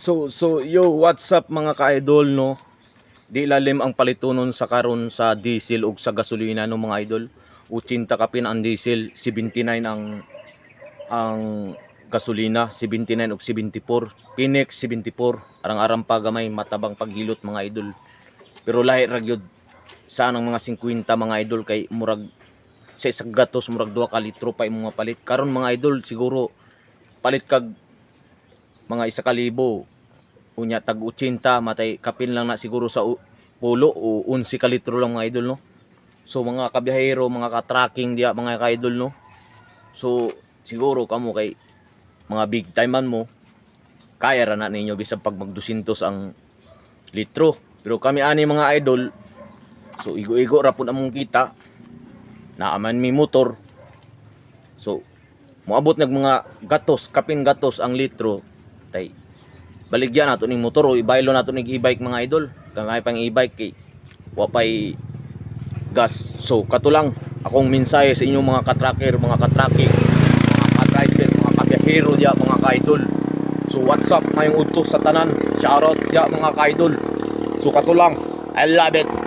Yo, what's up mga ka-idol, no? Di lalim ang palitunon sa karon sa diesel ug sa gasolina, no mga idol. 80 kapin ang diesel, 79 ang gasolina, 79 ug 74. Pinex 74. Arang-arang pa gamay matabang paghilot mga idol. Pero lahi ra gyud sa nang mga 50 mga idol kay murag sa isang gatos murag 2 ka litro pa imong palit. Karon mga idol siguro palit kag mga 1,000. Unya tag 80 matay kapin lang na siguro sa pulo o 11 ka litro lang mga idol, no. So mga kabiyahero, mga ka-tracking diya mga ka-idol, no. So siguro kamo kay mga big time man mo, kaya ra na ninyo bisan pag mag 200 ang litro. Pero kami ani mga idol, so igo-igo ra pud among kita. Naaman mi motor. So moabot nag mga gatos, kapin gatos ang litro. Tay baligyan nato ning motor o ibaylo nato ning e-bike mga idol. Kangay pang e-bike kay wa pay gas. So kato lang akong mensahe sa inyong mga ka-tracker, mga ka-tracking, mga ka-driver, mga kabiyahero diya mga ka-idol. So what's up mayong udto sa tanan. Shoutout diya mga ka-idol. So kato lang. I love it.